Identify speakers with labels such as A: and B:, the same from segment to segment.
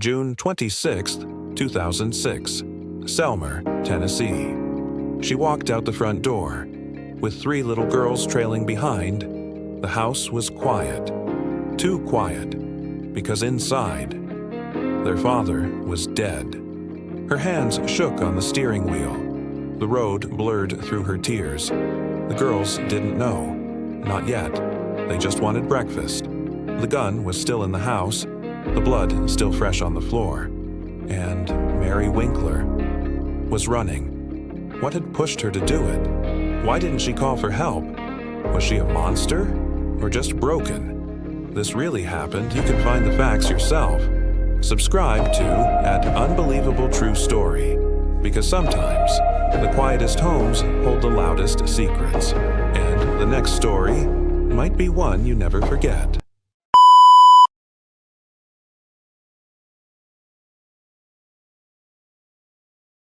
A: June 26, 2006, Selmer, Tennessee. She walked out the front door. With 3 little girls trailing behind, the house was quiet. Too quiet, because inside, their father was dead. Her hands shook on the steering wheel. The road blurred through her tears. The girls didn't know. Not yet. They just wanted breakfast. The gun was still in the house, the blood still fresh on the floor. And Mary Winkler was running. What had pushed her to do it? Why didn't she call for help? Was she a monster? Or just broken? This really happened. You can find the facts yourself. Subscribe to @Unbelievable True Story, because sometimes the quietest homes hold the loudest secrets, and the next story might be one you never forget.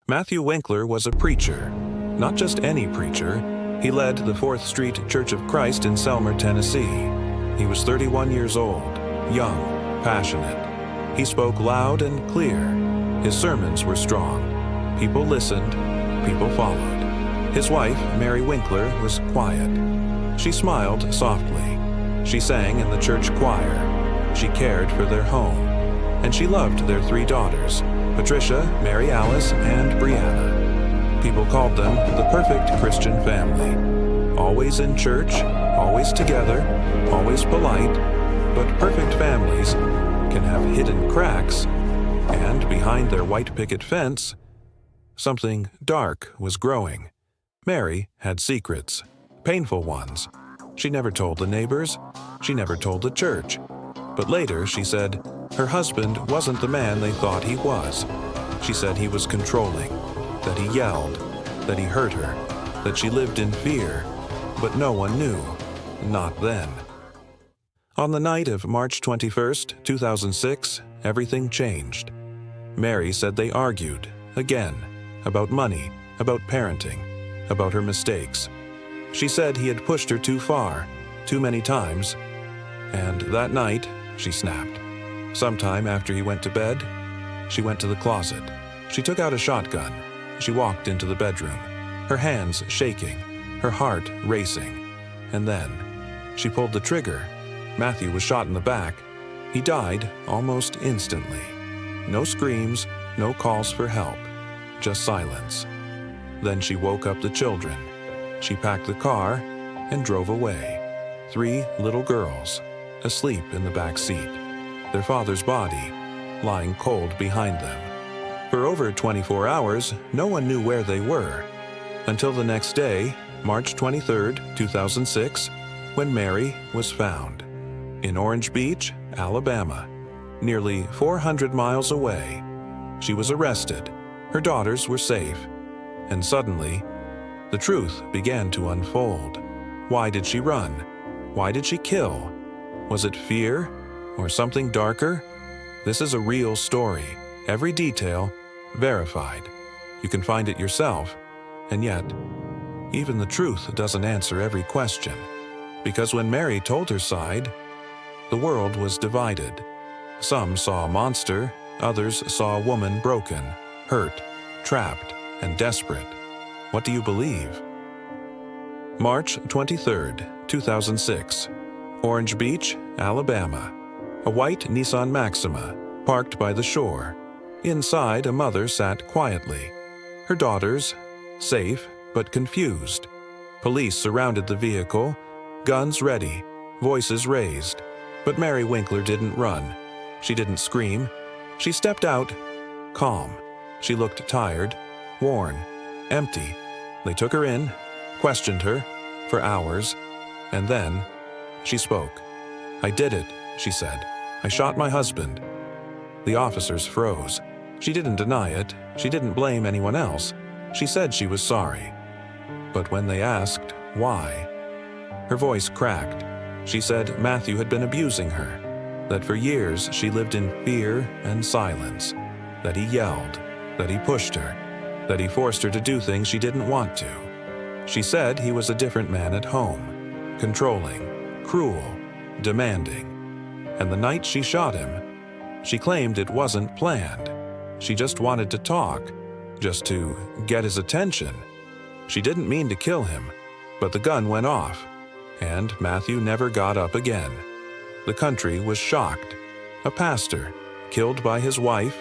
A: Matthew Winkler was a preacher. Not just any preacher. He led the 4th Street Church of Christ in Selmer, Tennessee. He was 31 years old, young, passionate. He spoke loud and clear. His sermons were strong. People listened, people followed. His wife, Mary Winkler, was quiet. She smiled softly. She sang in the church choir. She cared for their home. And she loved their 3 daughters, Patricia, Mary Alice, and Brianna. People called them the perfect Christian family. Always in church, always together, always polite, but perfect families can have hidden cracks, and behind their white picket fence, something dark was growing. Mary had secrets, painful ones. She never told the neighbors, she never told the church. But later she said her husband wasn't the man they thought he was. She said he was controlling, that he yelled, that he hurt her, that she lived in fear, but no one knew, not then. On the night of March 21st, 2006, everything changed. Mary said they argued, again, about money, about parenting, about her mistakes. She said he had pushed her too far, too many times, and that night, she snapped. Sometime after he went to bed, she went to the closet. She took out a shotgun. She walked into the bedroom, her hands shaking, her heart racing. And then, she pulled the trigger. Matthew was shot in the back. He died almost instantly. No screams, no calls for help, just silence. Then she woke up the children. She packed the car and drove away. 3 little girls, asleep in the back seat, their father's body lying cold behind them. For over 24 hours, no one knew where they were, until the next day, March 23, 2006, when Mary was found. In Orange Beach, Alabama, nearly 400 miles away. She was arrested. Her daughters were safe. And suddenly, the truth began to unfold. Why did she run? Why did she kill? Was it fear or something darker? This is a real story. Every detail verified. You can find it yourself. And yet, even the truth doesn't answer every question. Because when Mary told her side, the world was divided. Some saw a monster, others saw a woman broken, hurt, trapped, and desperate. What do you believe? March 23, 2006. Orange Beach, Alabama. A white Nissan Maxima, parked by the shore. Inside, a mother sat quietly. Her daughters, safe but confused. Police surrounded the vehicle, guns ready, voices raised. But Mary Winkler didn't run. She didn't scream. She stepped out, calm. She looked tired, worn, empty. They took her in, questioned her for hours, and then she spoke. "I did it," she said. "I shot my husband." The officers froze. She didn't deny it. She didn't blame anyone else. She said she was sorry. But when they asked why, her voice cracked. She said Matthew had been abusing her, that for years she lived in fear and silence, that he yelled, that he pushed her, that he forced her to do things she didn't want to. She said he was a different man at home, controlling, cruel, demanding. And the night she shot him, She claimed it wasn't planned. She just wanted to talk, just to get his attention. She didn't mean to kill him, but the gun went off, and Matthew never got up again. The country was shocked. A pastor, killed by his wife,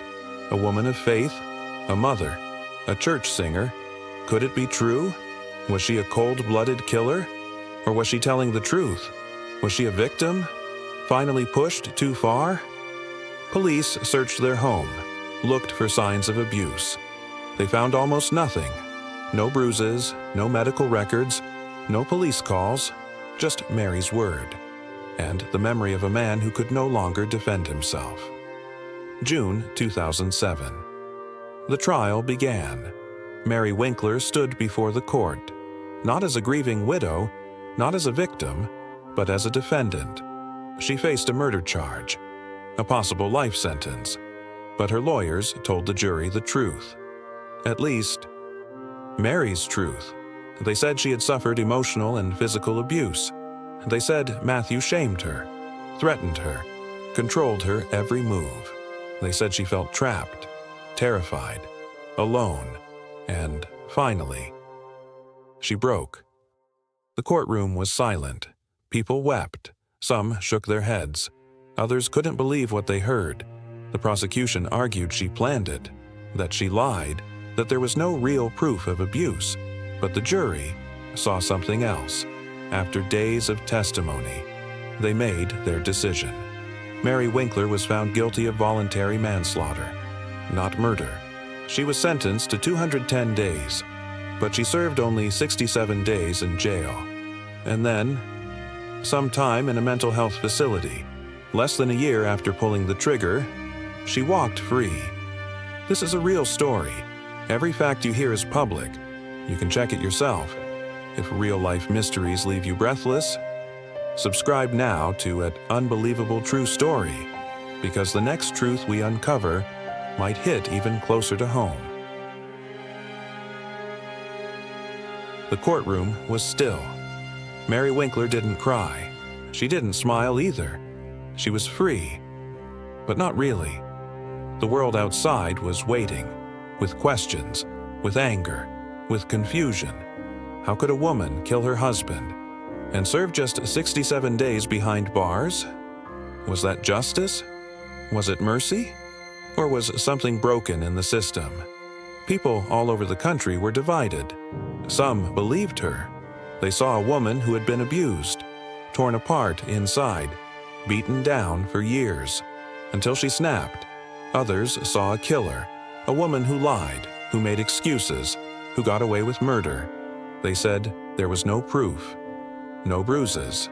A: a woman of faith, a mother, a church singer. Could it be true? Was she a cold-blooded killer? Or was she telling the truth? Was she a victim? Finally pushed too far? Police searched their home, looked for signs of abuse. They found almost nothing. No bruises, no medical records, no police calls, just Mary's word, and the memory of a man who could no longer defend himself. June 2007. The trial began. Mary Winkler stood before the court, not as a grieving widow, not as a victim, but as a defendant. She faced a murder charge, a possible life sentence, but her lawyers told the jury the truth. At least, Mary's truth. They said she had suffered emotional and physical abuse. They said Matthew shamed her, threatened her, controlled her every move. They said she felt trapped, terrified, alone, and finally, she broke. The courtroom was silent. People wept. Some shook their heads. Others couldn't believe what they heard. The prosecution argued she planned it, that she lied, that there was no real proof of abuse. But the jury saw something else. After days of testimony, they made their decision. Mary Winkler was found guilty of voluntary manslaughter, not murder. She was sentenced to 210 days, but she served only 67 days in jail. And then, some time in a mental health facility. Less than a year after pulling the trigger, she walked free. This is a real story. Every fact you hear is public. You can check it yourself. If real-life mysteries leave you breathless, subscribe now to An Unbelievable True Story, because the next truth we uncover might hit even closer to home. The courtroom was still. Mary Winkler didn't cry. She didn't smile either. She was free, but not really. The world outside was waiting, with questions, with anger, with confusion. How could a woman kill her husband and serve just 67 days behind bars? Was that justice? Was it mercy? Or was something broken in the system? People all over the country were divided. Some believed her. They saw a woman who had been abused, torn apart inside, beaten down for years, until she snapped. Others saw a killer, a woman who lied, who made excuses, who got away with murder. They said there was no proof, no bruises,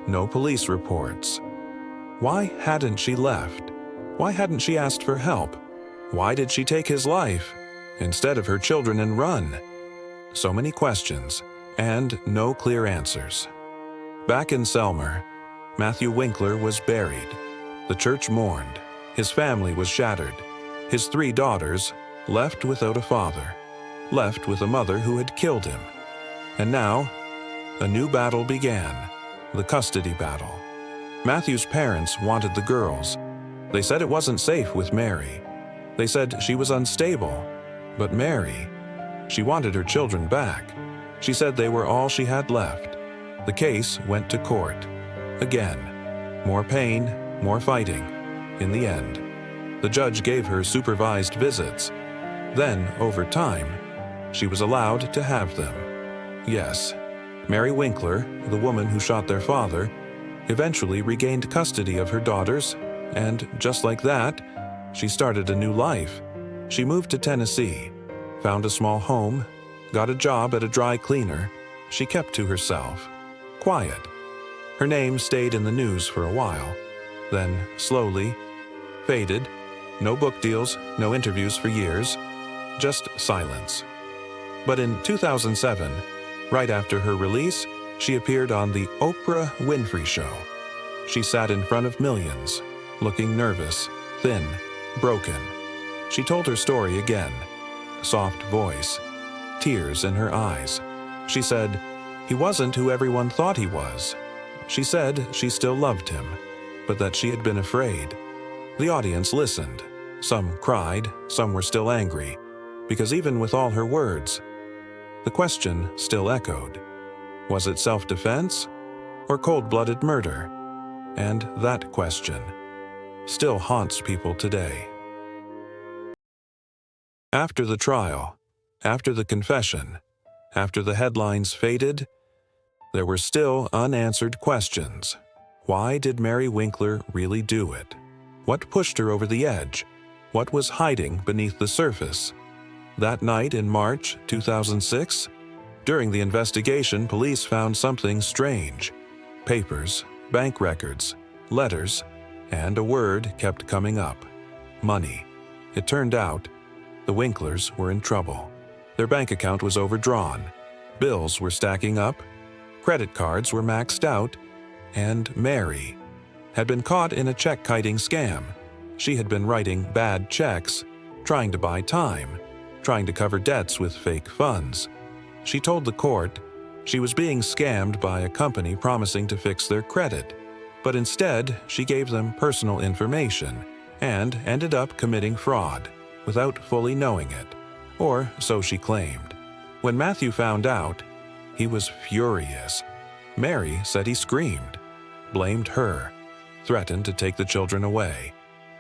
A: no police reports. Why hadn't she left? Why hadn't she asked for help? Why did she take his life instead of her children and run? So many questions, and no clear answers. Back in Selmer, Matthew Winkler was buried. The church mourned. His family was shattered. His 3 daughters left without a father, left with a mother who had killed him. And now, a new battle began, the custody battle. Matthew's parents wanted the girls. They said it wasn't safe with Mary. They said she was unstable. But Mary, she wanted her children back. She said they were all she had left. The case went to court. Again, more pain, more fighting. In the end, the judge gave her supervised visits. Then, over time, she was allowed to have them. Yes, Mary Winkler, the woman who shot their father, eventually regained custody of her daughters, and just like that, she started a new life. She moved to Tennessee, found a small home, got a job at a dry cleaner. She kept to herself, quiet. Her name stayed in the news for a while, then slowly faded. No book deals, no interviews for years, just silence. But in 2007, right after her release, she appeared on the Oprah Winfrey Show. She sat in front of millions, looking nervous, thin, broken. She told her story again, soft voice, tears in her eyes. She said, he wasn't who everyone thought he was. She said she still loved him, but that she had been afraid. The audience listened. Some cried, some were still angry, because even with all her words, the question still echoed. Was it self-defense or cold-blooded murder? And that question still haunts people today. After the trial, after the confession, after the headlines faded, there were still unanswered questions. Why did Mary Winkler really do it? What pushed her over the edge? What was hiding beneath the surface? That night in March 2006, during the investigation, police found something strange. Papers, bank records, letters, and a word kept coming up: money. It turned out the Winklers were in trouble. Their bank account was overdrawn. Bills were stacking up. Credit cards were maxed out. And Mary had been caught in a check-kiting scam. She had been writing bad checks, trying to buy time, trying to cover debts with fake funds. She told the court she was being scammed by a company promising to fix their credit, but instead she gave them personal information and ended up committing fraud without fully knowing it, or so she claimed. When Matthew found out, he was furious. Mary said he screamed, blamed her, threatened to take the children away.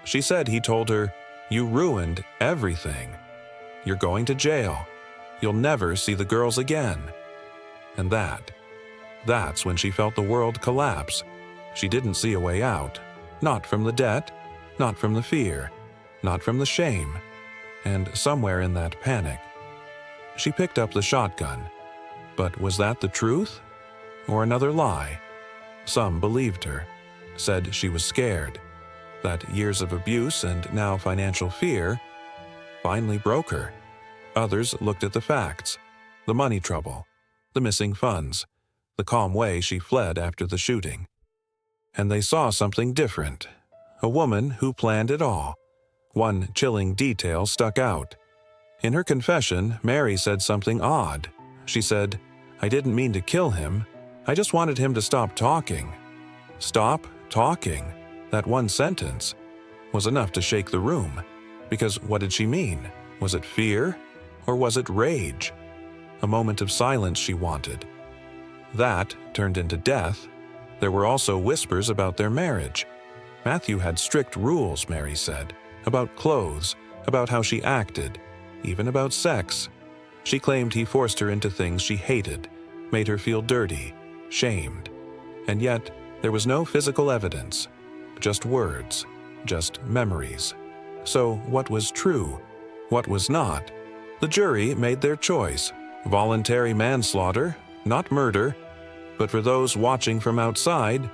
A: She said he told her, "You ruined everything. You're going to jail. You'll never see the girls again." And that's when she felt the world collapse. She didn't see a way out. Not from the debt, not from the fear, not from the shame. And somewhere in that panic, she picked up the shotgun. But was that the truth? Or another lie? Some believed her, said she was scared, that years of abuse and now financial fear finally broke her. Others looked at the facts: the money trouble, the missing funds, the calm way she fled after the shooting. And they saw something different: a woman who planned it all. One chilling detail stuck out. In her confession, Mary said something odd. She said, "I didn't mean to kill him. I just wanted him to stop talking." Stop talking. That one sentence was enough to shake the room. Because what did she mean? Was it fear? Or was it rage? A moment of silence she wanted. That turned into death. There were also whispers about their marriage. Matthew had strict rules, Mary said, about clothes, about how she acted, even about sex. She claimed he forced her into things she hated, made her feel dirty, shamed. And yet, there was no physical evidence, just words, just memories. So what was true? What was not? The jury made their choice: voluntary manslaughter, not murder. But for those watching from outside,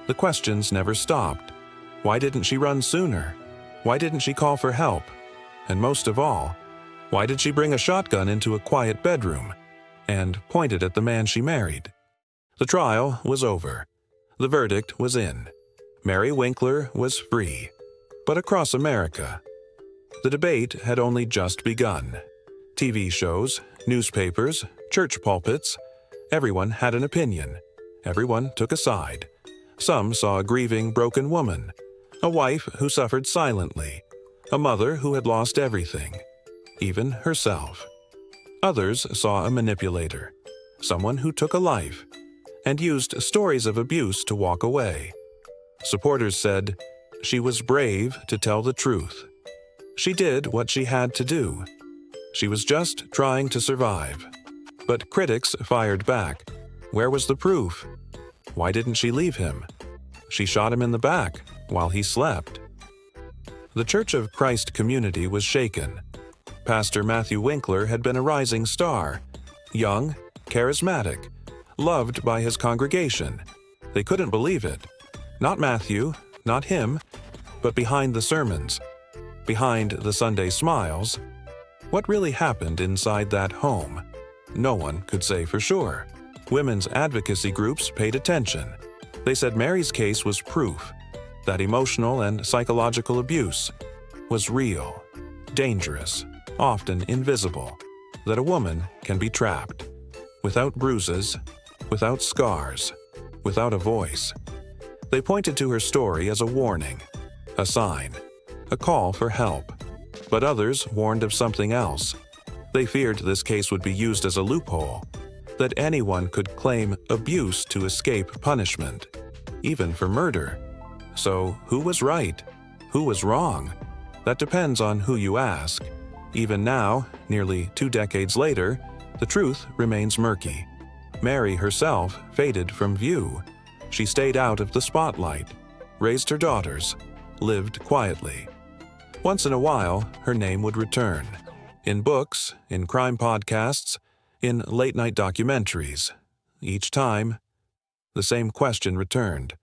A: the questions never stopped. Why didn't she run sooner? Why didn't she call for help? And most of all, why did she bring a shotgun into a quiet bedroom and point it at the man she married? The trial was over. The verdict was in. Mary Winkler was free. But across America, the debate had only just begun. TV shows, newspapers, church pulpits, everyone had an opinion. Everyone took a side. Some saw a grieving, broken woman, a wife who suffered silently, a mother who had lost everything, even herself. Others saw a manipulator, someone who took a life, and used stories of abuse to walk away. Supporters said she was brave to tell the truth. She did what she had to do. She was just trying to survive. But critics fired back. Where was the proof? Why didn't she leave him? She shot him in the back while he slept. The Church of Christ community was shaken. Pastor Matthew Winkler had been a rising star, young, charismatic, loved by his congregation. They couldn't believe it. Not Matthew, not him, but behind the sermons, behind the Sunday smiles, what really happened inside that home? No one could say for sure. Women's advocacy groups paid attention. They said Mary's case was proof that emotional and psychological abuse was real, dangerous, often invisible, that a woman can be trapped, without bruises, without scars, without a voice. They pointed to her story as a warning, a sign a call for help. But others warned of something else. They feared this case would be used as a loophole, that anyone could claim abuse to escape punishment, even for murder. So, who was right? Who was wrong? That depends on who you ask. Even now, nearly 2 decades later, the truth remains murky. Mary herself faded from view. She stayed out of the spotlight, raised her daughters, lived quietly. Once in a while, her name would return. In books, in crime podcasts, in late-night documentaries. Each time, the same question returned.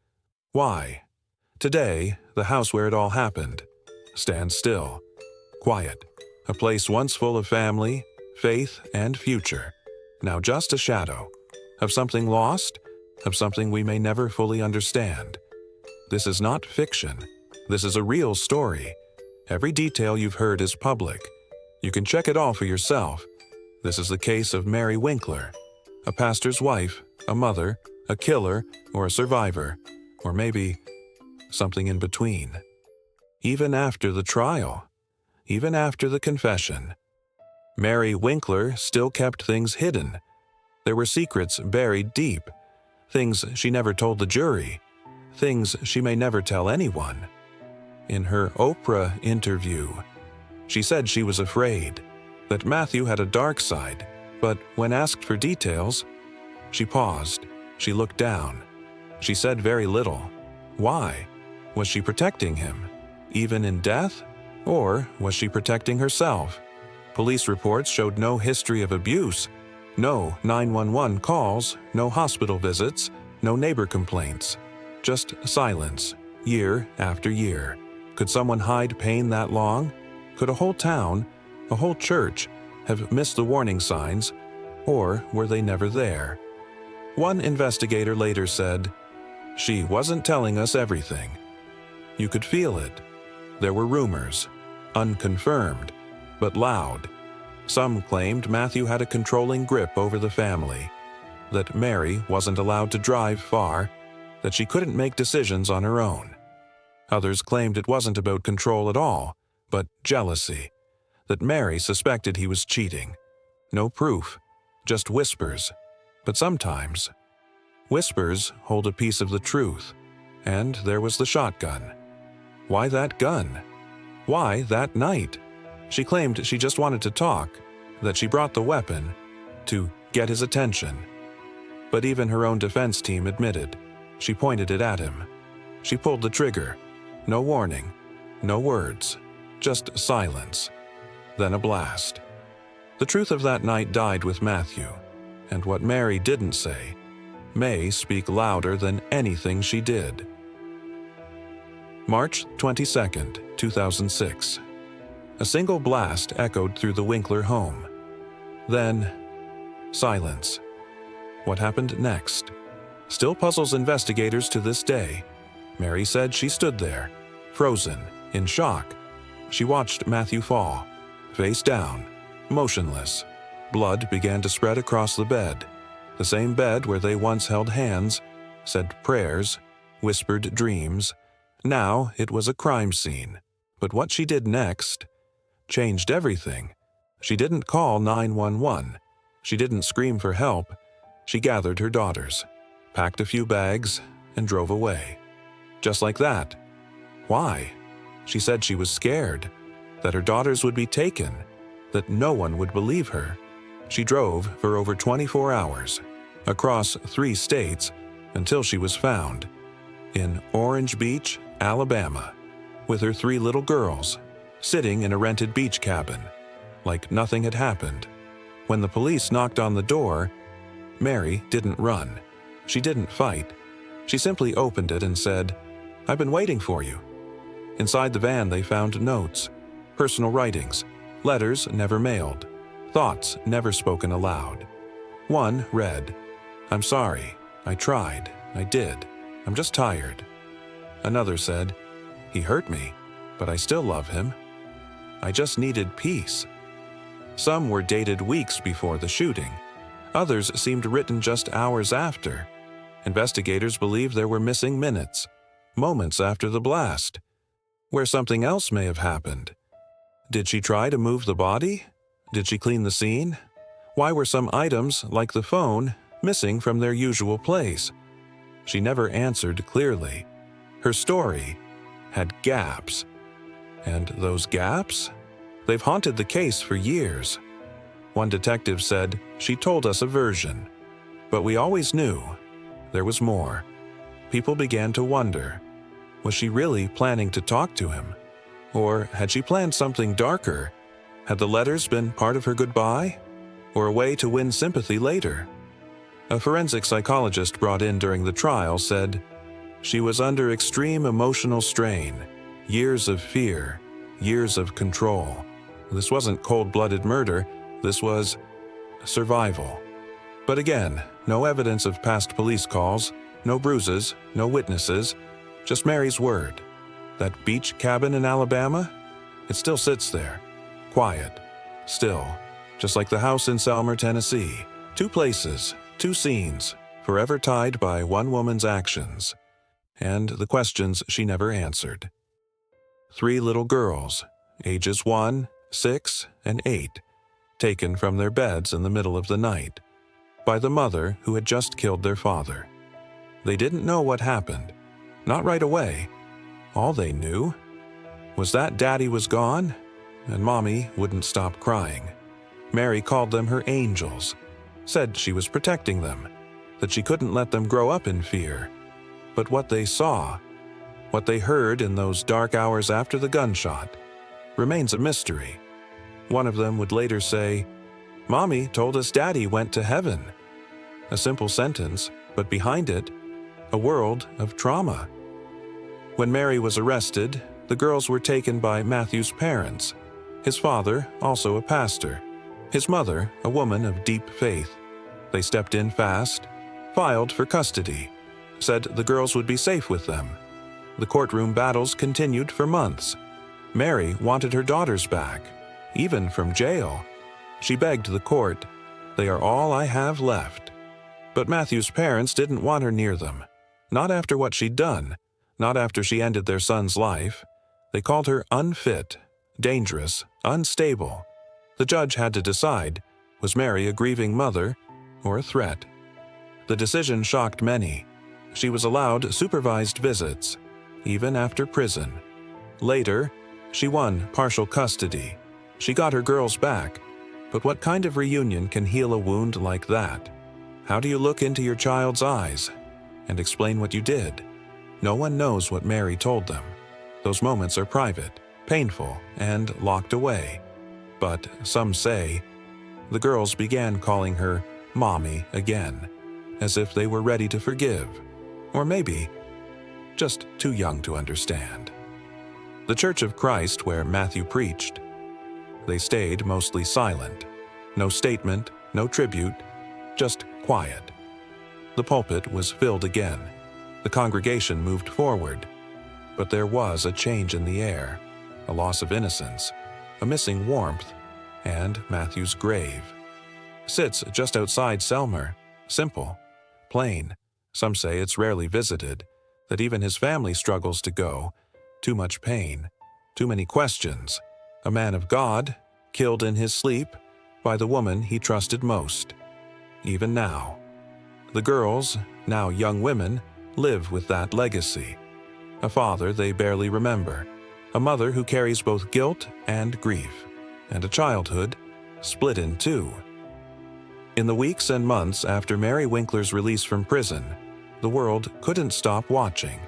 A: Why? Today, the house where it all happened stands still, quiet. A place once full of family, faith, and future. Now just a shadow. Of something lost, of something we may never fully understand. This is not fiction. This is a real story. Every detail you've heard is public. You can check it all for yourself. This is the case of Mary Winkler, a pastor's wife, a mother, a killer, or a survivor, or maybe something in between. Even after the trial, even after the confession, Mary Winkler still kept things hidden. There were secrets buried deep, things she never told the jury, things she may never tell anyone. In her Oprah interview, she said she was afraid, that Matthew had a dark side, but when asked for details, she paused, she looked down. She said very little. Why? Was she protecting him, even in death? Or was she protecting herself? Police reports showed no history of abuse, no 911 calls, no hospital visits, no neighbor complaints. Just silence, year after year. Could someone hide pain that long? Could a whole town, a whole church, have missed the warning signs, or were they never there? One investigator later said, "She wasn't telling us everything." You could feel it. There were rumors, unconfirmed, but loud. Some claimed Matthew had a controlling grip over the family, that Mary wasn't allowed to drive far, that she couldn't make decisions on her own. Others claimed it wasn't about control at all, but jealousy, that Mary suspected he was cheating. No proof, just whispers. But sometimes, whispers hold a piece of the truth. And there was the shotgun. Why that gun? Why that night? She claimed she just wanted to talk, that she brought the weapon to get his attention. But even her own defense team admitted she pointed it at him. She pulled the trigger. No warning, no words, just silence. Then a blast. The truth of that night died with Matthew, and what Mary didn't say may speak louder than anything she did. March 22, 2006. A single blast echoed through the Winkler home. Then, silence. What happened next? Still puzzles investigators to this day. Mary said she stood there, frozen, in shock. She watched Matthew fall, face down, motionless. Blood began to spread across the bed, the same bed where they once held hands, said prayers, whispered dreams. Now it was a crime scene. But what she did next changed everything. She didn't call 911. She didn't scream for help. She gathered her daughters, packed a few bags, and drove away. Just like that. Why? She said she was scared, that her daughters would be taken, that no one would believe her. She drove for over 24 hours, across 3 states, until she was found, in Orange Beach, Alabama, with her 3 little girls, sitting in a rented beach cabin, like nothing had happened. When the police knocked on the door, Mary didn't run. She didn't fight. She simply opened it and said, "I've been waiting for you." Inside the van they found notes, personal writings, letters never mailed, thoughts never spoken aloud. One read, "I'm sorry. I tried. I did. I'm just tired." Another said, "He hurt me, but I still love him. I just needed peace." Some were dated weeks before the shooting. Others seemed written just hours after. Investigators believe there were missing minutes, moments after the blast. where something else may have happened. Did she try to move the body? Did she clean the scene? Why were some items, like the phone, missing from their usual place? She never answered clearly. Her story had gaps. And those gaps? They've haunted the case for years. One detective said she told us a version, but we always knew there was more. People began to wonder, was she really planning to talk to him? Or had she planned something darker? Had the letters been part of her goodbye? Or a way to win sympathy later? A forensic psychologist brought in during the trial said she was under extreme emotional strain, years of fear, years of control. This wasn't cold-blooded murder, this was survival. But again, no evidence of past police calls, no bruises, no witnesses, just Mary's word. That beach cabin in Alabama? It still sits there, quiet, still, just like the house in Selmer, Tennessee. Two places, two scenes, forever tied by one woman's actions, and the questions she never answered. 3 little girls, ages 1, 6, and 8, taken from their beds in the middle of the night by the mother who had just killed their father. They didn't know what happened, not right away. All they knew was that Daddy was gone, and Mommy wouldn't stop crying. Mary called them her angels, said she was protecting them, that she couldn't let them grow up in fear. But what they saw, what they heard in those dark hours after the gunshot, remains a mystery. One of them would later say, "Mommy told us Daddy went to heaven." A simple sentence, but behind it, a world of trauma. When Mary was arrested, the girls were taken by Matthew's parents, his father, also a pastor, his mother, a woman of deep faith. They stepped in fast, filed for custody, said the girls would be safe with them. The courtroom battles continued for months. Mary wanted her daughters back, even from jail. She begged the court, "They are all I have left." But Matthew's parents didn't want her near them, not after what she'd done, not after she ended their son's life. They called her unfit, dangerous, unstable. The judge had to decide, was Mary a grieving mother or a threat? The decision shocked many. She was allowed supervised visits, even after prison. Later, she won partial custody. She got her girls back. But what kind of reunion can heal a wound like that? How do you look into your child's eyes and explain what you did? No one knows what Mary told them. Those moments are private, painful, and locked away. But some say the girls began calling her Mommy again, as if they were ready to forgive, or maybe just too young to understand. The Church of Christ, where Matthew preached, they stayed mostly silent. No statement, no tribute, just quiet. The pulpit was filled again. The congregation moved forward. But there was a change in the air, a loss of innocence, a missing warmth, and Matthew's grave. Sits just outside Selmer, simple, plain. Some say it's rarely visited, that even his family struggles to go. Too much pain, too many questions. A man of God, killed in his sleep by the woman he trusted most. Even now, the girls, now young women, live with that legacy. A father they barely remember, a mother who carries both guilt and grief, and a childhood split in two. In the weeks and months after Mary Winkler's release from prison, the world couldn't stop watching.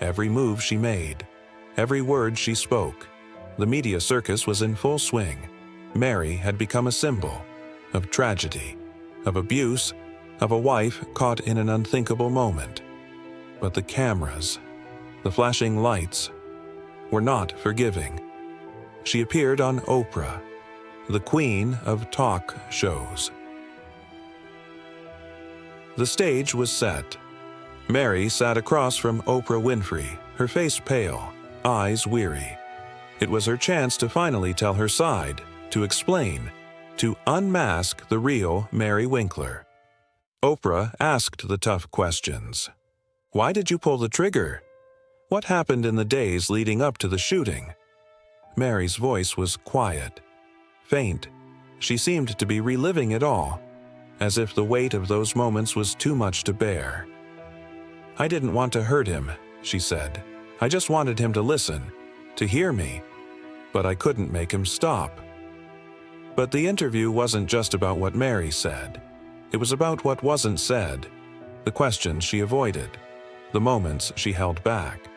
A: Every move she made, every word she spoke. The media circus was in full swing. Mary had become a symbol of tragedy, of abuse, of a wife caught in an unthinkable moment. But the cameras, the flashing lights, were not forgiving. She appeared on Oprah, the queen of talk shows. The stage was set. Mary sat across from Oprah Winfrey, her face pale, eyes weary. It was her chance to finally tell her side, to explain, to unmask the real Mary Winkler. Oprah asked the tough questions. Why did you pull the trigger? What happened in the days leading up to the shooting? Mary's voice was quiet, faint. She seemed to be reliving it all, as if the weight of those moments was too much to bear. I didn't want to hurt him, she said. I just wanted him to listen, to hear me, but I couldn't make him stop. But the interview wasn't just about what Mary said. It was about what wasn't said, the questions she avoided, the moments she held back.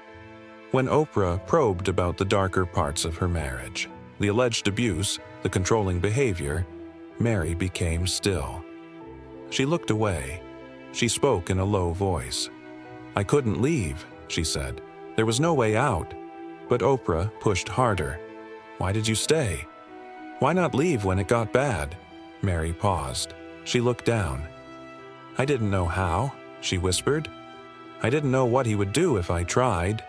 A: When Oprah probed about the darker parts of her marriage, the alleged abuse, the controlling behavior, Mary became still. She looked away. She spoke in a low voice. I couldn't leave, she said. There was no way out. But Oprah pushed harder. Why did you stay? Why not leave when it got bad? Mary paused. She looked down. I didn't know how, she whispered. I didn't know what he would do if I tried.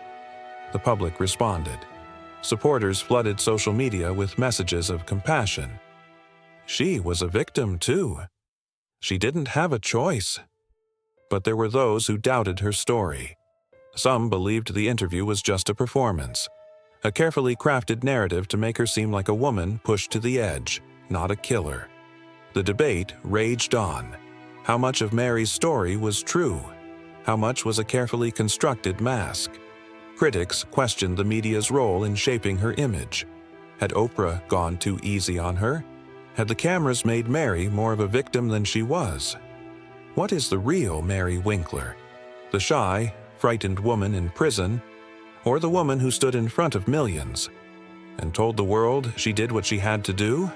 A: The public responded. Supporters flooded social media with messages of compassion. She was a victim too. She didn't have a choice. But there were those who doubted her story. Some believed the interview was just a performance, a carefully crafted narrative to make her seem like a woman pushed to the edge, not a killer. The debate raged on. How much of Mary's story was true? How much was a carefully constructed mask? Critics questioned the media's role in shaping her image. Had Oprah gone too easy on her? Had the cameras made Mary more of a victim than she was? What is the real Mary Winkler? The shy, frightened woman in prison, or the woman who stood in front of millions and told the world she did what she had to do?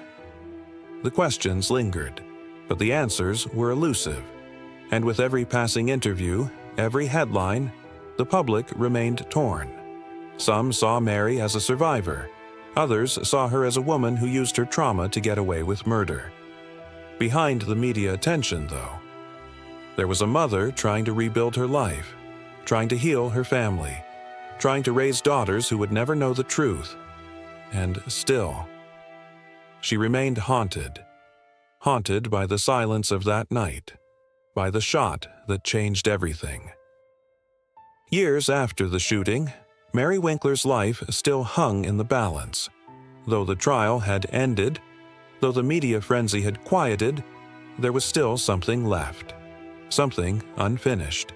A: The questions lingered, but the answers were elusive. And with every passing interview, every headline, the public remained torn. Some saw Mary as a survivor. Others saw her as a woman who used her trauma to get away with murder. Behind the media attention, though, there was a mother trying to rebuild her life, trying to heal her family, trying to raise daughters who would never know the truth. And still, she remained haunted by the silence of that night, by the shot that changed everything. Years after the shooting, Mary Winkler's life still hung in the balance. Though the trial had ended, though the media frenzy had quieted, there was still something left, something unfinished.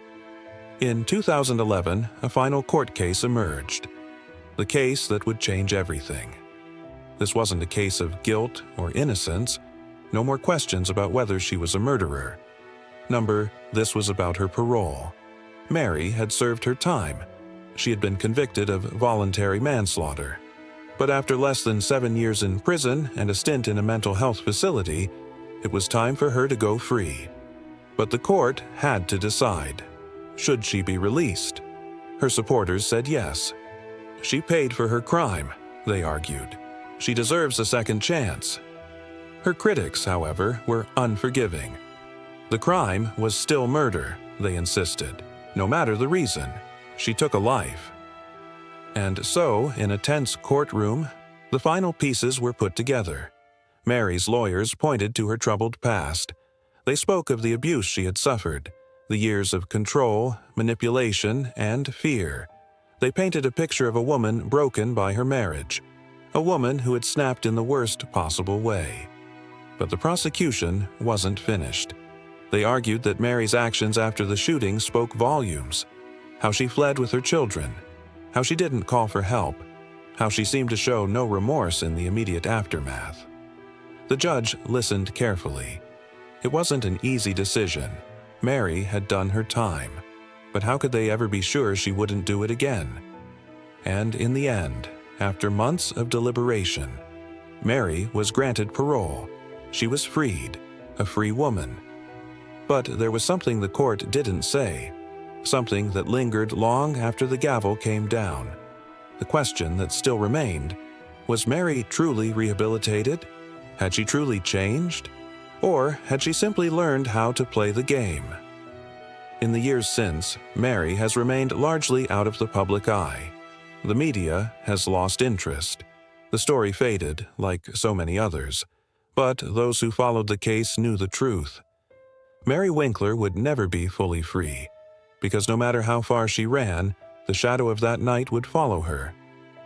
A: In 2011, a final court case emerged, the case that would change everything. This wasn't a case of guilt or innocence, no more questions about whether she was a murderer. This was about her parole. Mary had served her time. She had been convicted of voluntary manslaughter. But after less than 7 years in prison and a stint in a mental health facility, it was time for her to go free. But the court had to decide. Should she be released? Her supporters said yes. She paid for her crime, they argued. She deserves a second chance. Her critics, however, were unforgiving. The crime was still murder, they insisted. No matter the reason, she took a life. And so, in a tense courtroom, the final pieces were put together. Mary's lawyers pointed to her troubled past. They spoke of the abuse she had suffered, the years of control, manipulation, and fear. They painted a picture of a woman broken by her marriage, a woman who had snapped in the worst possible way. But the prosecution wasn't finished. They argued that Mary's actions after the shooting spoke volumes. How she fled with her children, how she didn't call for help, how she seemed to show no remorse in the immediate aftermath. The judge listened carefully. It wasn't an easy decision. Mary had done her time, but how could they ever be sure she wouldn't do it again? And in the end, after months of deliberation, Mary was granted parole. She was freed, a free woman. But there was something the court didn't say, something that lingered long after the gavel came down. The question that still remained, was Mary truly rehabilitated? Had she truly changed? Or had she simply learned how to play the game? In the years since, Mary has remained largely out of the public eye. The media has lost interest. The story faded, like so many others. But those who followed the case knew the truth. Mary Winkler would never be fully free, because no matter how far she ran, The shadow of that night would follow her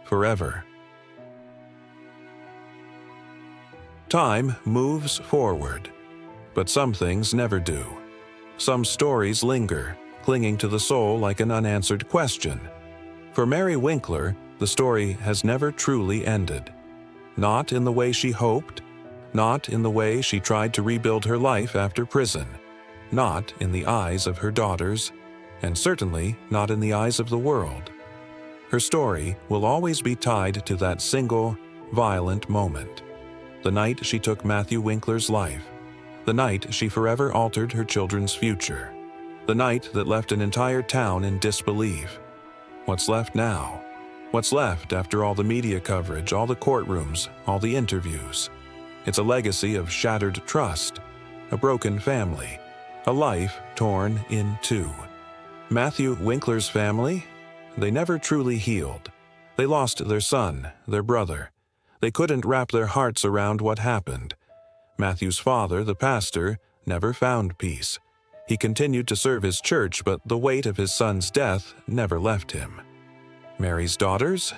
A: forever. Time moves forward, but some things never do. Some stories linger, clinging to the soul like an unanswered question. For Mary Winkler, the story has never truly ended. Not in the way she hoped, not in the way she tried to rebuild her life after prison, not in the eyes of her daughters, and certainly not in the eyes of the world. Her story will always be tied to that single, violent moment. The night she took Matthew Winkler's life. The night she forever altered her children's future. The night that left an entire town in disbelief. What's left now? What's left after all the media coverage, all the courtrooms, all the interviews? It's a legacy of shattered trust, a broken family, a life torn in two. Matthew Winkler's family? They never truly healed. They lost their son, their brother. They couldn't wrap their hearts around what happened. Matthew's father, the pastor, never found peace. He continued to serve his church, but the weight of his son's death never left him. Mary's daughters?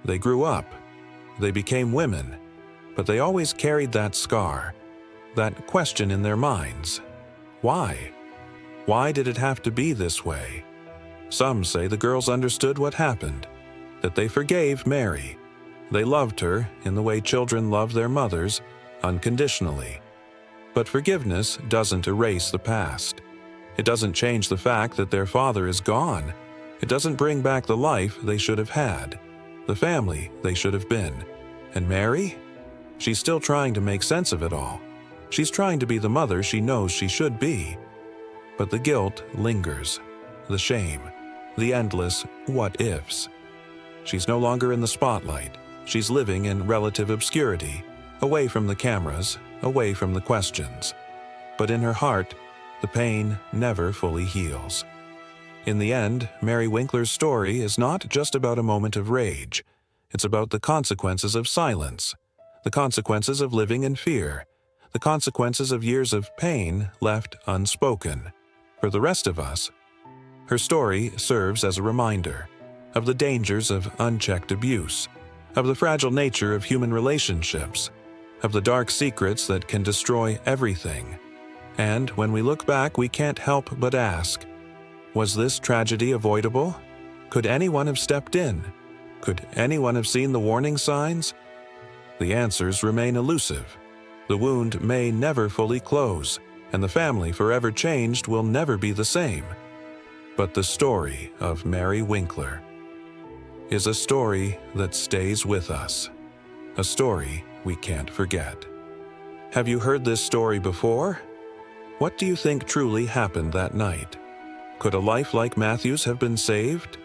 A: They grew up. They became women. But they always carried that scar, that question in their minds. Why? Why did it have to be this way? Some say the girls understood what happened, that they forgave Mary. They loved her in the way children love their mothers, unconditionally. But forgiveness doesn't erase the past. It doesn't change the fact that their father is gone. It doesn't bring back the life they should have had, the family they should have been. And Mary? She's still trying to make sense of it all. She's trying to be the mother she knows she should be. But the guilt lingers, the shame, the endless what-ifs. She's no longer in the spotlight. She's living in relative obscurity, away from the cameras, away from the questions. But in her heart, the pain never fully heals. In the end, Mary Winkler's story is not just about a moment of rage. It's about the consequences of silence, the consequences of living in fear, the consequences of years of pain left unspoken. For the rest of us, her story serves as a reminder of the dangers of unchecked abuse, of the fragile nature of human relationships, of the dark secrets that can destroy everything. And when we look back, we can't help but ask, was this tragedy avoidable? Could anyone have stepped in? Could anyone have seen the warning signs? The answers remain elusive. The wound may never fully close, and the family forever changed will never be the same. But the story of Mary Winkler is a story that stays with us, a story we can't forget. Have you heard this story before? What do you think truly happened that night? Could a life like Matthew's have been saved?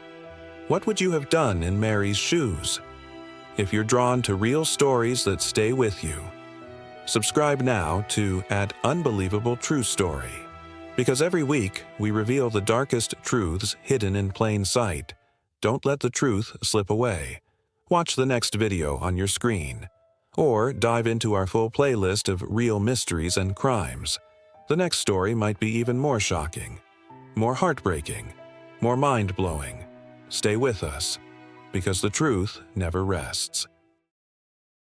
A: What would you have done in Mary's shoes? If you're drawn to real stories that stay with you, subscribe now to @Unbelievable True Story, because every week we reveal the darkest truths hidden in plain sight. Don't let the truth slip away. Watch the next video on your screen, or dive into our full playlist of real mysteries and crimes. The next story might be even more shocking, more heartbreaking, more mind-blowing. Stay with us, because the truth never rests.